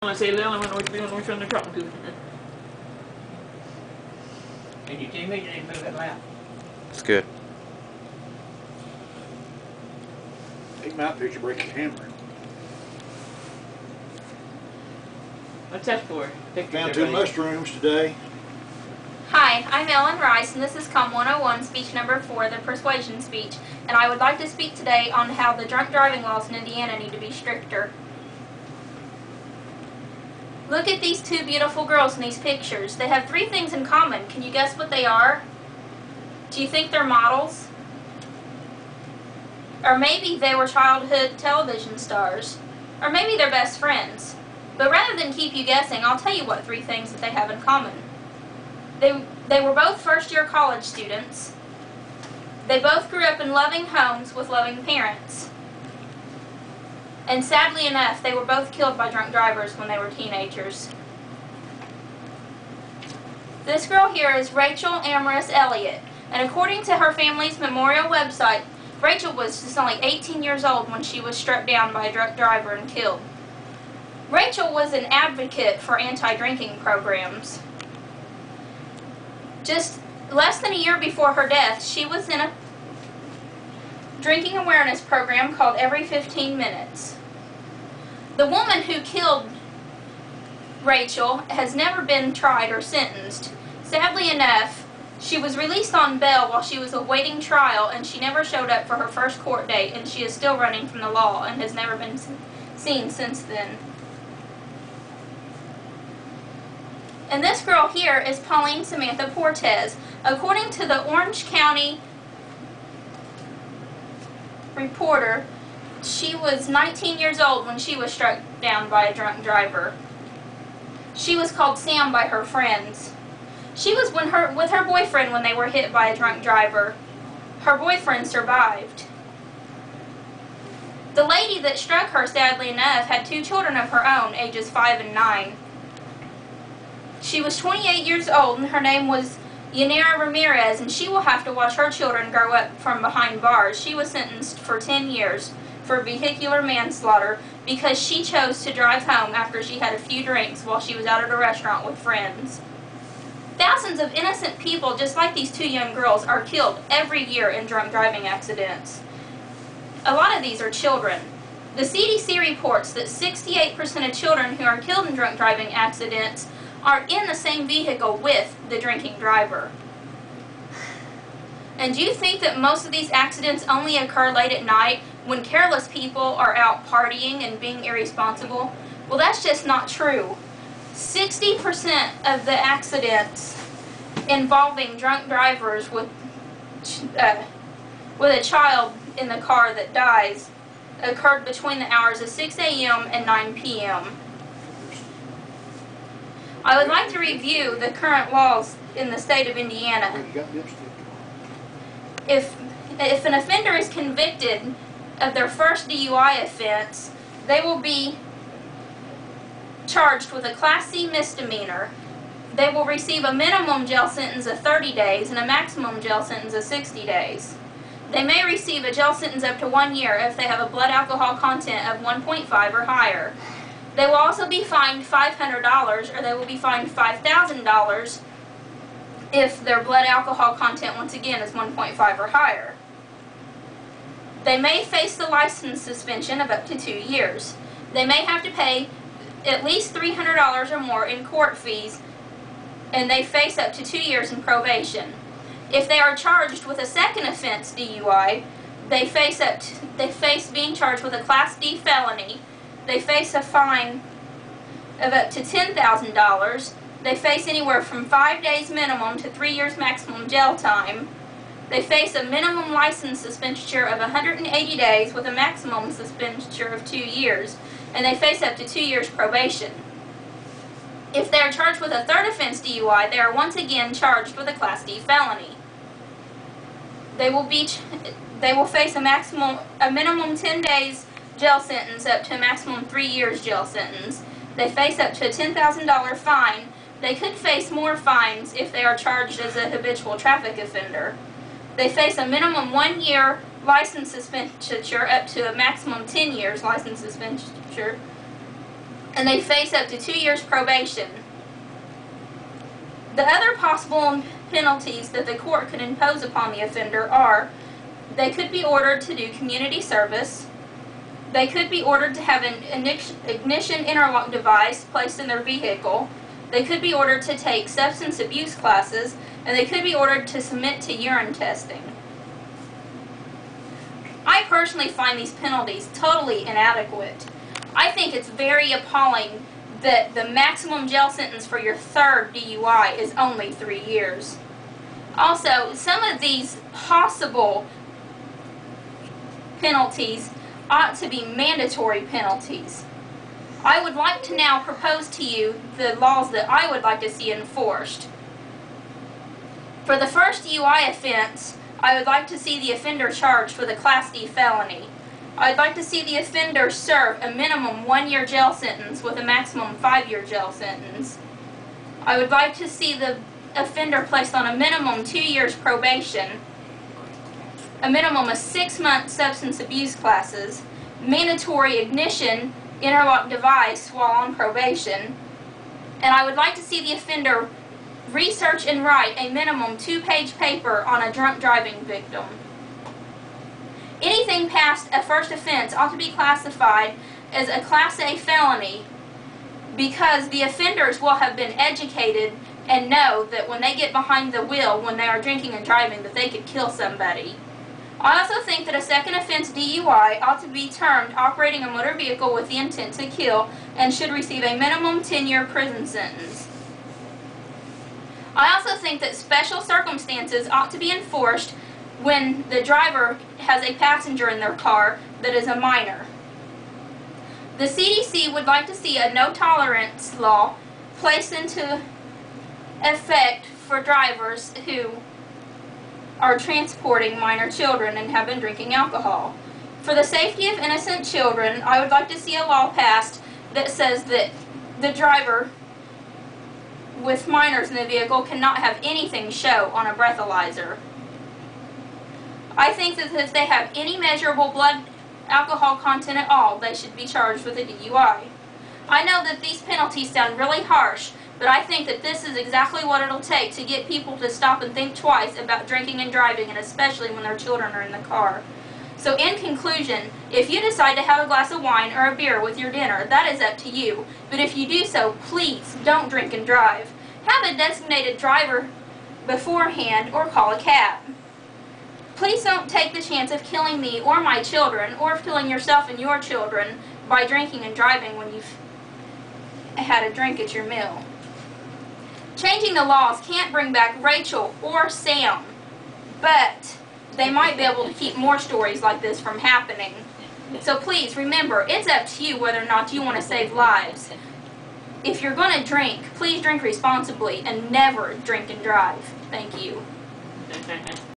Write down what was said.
I say, Lil, I don't know what you're doing, which one they're talking to. Can you tell me you didn't move that loud? It's good. Take my picture, break your camera. What's that for? Found two mushrooms today. Hi, I'm Ellen Rice, and this is COMM101, speech number 4, the persuasion speech, and I would like to speak today on how the drunk driving laws in Indiana need to be stricter. Look at these two beautiful girls in these pictures. They have 3 things in common. Can you guess what they are? Do you think they're models? Or maybe they were childhood television stars. Or maybe they're best friends. But rather than keep you guessing, I'll tell you what 3 things that they have in common. They were both first-year college students. They both grew up in loving homes with loving parents. And sadly enough, they were both killed by drunk drivers when they were teenagers. This girl here is Rachel Amaris Elliott, and according to her family's memorial website, Rachel was just only 18 years old when she was struck down by a drunk driver and killed. Rachel was an advocate for anti-drinking programs. Just less than a year before her death, she was in a drinking awareness program called Every 15 Minutes. The woman who killed Rachel has never been tried or sentenced. Sadly enough, she was released on bail while she was awaiting trial, and she never showed up for her first court date, and she is still running from the law and has never been seen since then. And this girl here is Pauline Samantha Portez. According to the Orange County Reporter, she was 19 years old when she was struck down by a drunk driver. She was called Sam by her friends. She was with her boyfriend when they were hit by a drunk driver. Her boyfriend survived. The lady that struck her, sadly enough, had 2 children of her own, ages 5 and 9. She was 28 years old, and her name was Yanira Ramirez, and she will have to watch her children grow up from behind bars. She was sentenced for 10 years for vehicular manslaughter because she chose to drive home after she had a few drinks while she was out at a restaurant with friends. Thousands of innocent people, just like these 2 young girls, are killed every year in drunk driving accidents. A lot of these are children. The CDC reports that 68% of children who are killed in drunk driving accidents are in the same vehicle with the drinking driver. And do you think that most of these accidents only occur late at night when careless people are out partying and being irresponsible? Well, that's just not true. 60% of the accidents involving drunk drivers with a child in the car that dies occurred between the hours of 6 a.m. and 9 p.m. I would like to review the current laws in the state of Indiana. If an offender is convicted of their first DUI offense, they will be charged with a Class C misdemeanor. They will receive a minimum jail sentence of 30 days and a maximum jail sentence of 60 days. They may receive a jail sentence up to 1 year if they have a blood alcohol content of 1.5 or higher. They will also be fined $500, or they will be fined $5,000 if their blood alcohol content, once again, is 1.5 or higher. They may face the license suspension of up to 2 years. They may have to pay at least $300 or more in court fees, and they face up to 2 years in probation. If they are charged with a second offense DUI, they face being charged with a Class D felony. They face a fine of up to $10,000. They face anywhere from 5 days minimum to 3 years maximum jail time. They face a minimum license suspension of 180 days with a maximum suspension of 2 years. And they face up to 2 years probation. If they are charged with a third offense DUI, they are once again charged with a Class D felony. They will face a minimum 10 days jail sentence up to a maximum 3 years jail sentence. They face up to a $10,000 fine. They could face more fines if they are charged as a habitual traffic offender. They face a minimum 1 year license suspension up to a maximum 10 years license suspension. and they face up to 2 years probation. The other possible penalties that the court could impose upon the offender are: they could be ordered to do community service, they could be ordered to have an ignition interlock device placed in their vehicle, they could be ordered to take substance abuse classes, and they could be ordered to submit to urine testing. I personally find these penalties totally inadequate. I think it's very appalling that the maximum jail sentence for your third DUI is only 3 years. Also, some of these possible penalties ought to be mandatory penalties. I would like to now propose to you the laws that I would like to see enforced. For the first DUI offense, I would like to see the offender charged with a Class D felony. I'd like to see the offender serve a minimum 1-year jail sentence with a maximum 5-year jail sentence. I would like to see the offender placed on a minimum 2 years probation, a minimum of 6-month substance abuse classes, mandatory ignition interlock device while on probation, and I would like to see the offender research and write a minimum 2-page paper on a drunk driving victim. Anything past a first offense ought to be classified as a Class A felony, because the offenders will have been educated and know that when they get behind the wheel when they are drinking and driving that they could kill somebody. I also think that a second offense DUI ought to be termed operating a motor vehicle with the intent to kill and should receive a minimum 10-year prison sentence. I also think that special circumstances ought to be enforced when the driver has a passenger in their car that is a minor. The CDC would like to see a no-tolerance law placed into effect for drivers who are transporting minor children and have been drinking alcohol. For the safety of innocent children, I would like to see a law passed that says that the driver with minors in the vehicle cannot have anything show on a breathalyzer. I think that if they have any measurable blood alcohol content at all, they should be charged with a DUI. I know that these penalties sound really harsh, but I think that this is exactly what it'll take to get people to stop and think twice about drinking and driving, and especially when their children are in the car. So in conclusion, if you decide to have a glass of wine or a beer with your dinner, that is up to you. But if you do so, please don't drink and drive. Have a designated driver beforehand or call a cab. Please don't take the chance of killing me or my children, or of killing yourself and your children by drinking and driving when you've had a drink at your meal. Changing the laws can't bring back Rachel or Sam, but they might be able to keep more stories like this from happening. So please remember, it's up to you whether or not you want to save lives. If you're going to drink, please drink responsibly and never drink and drive. Thank you.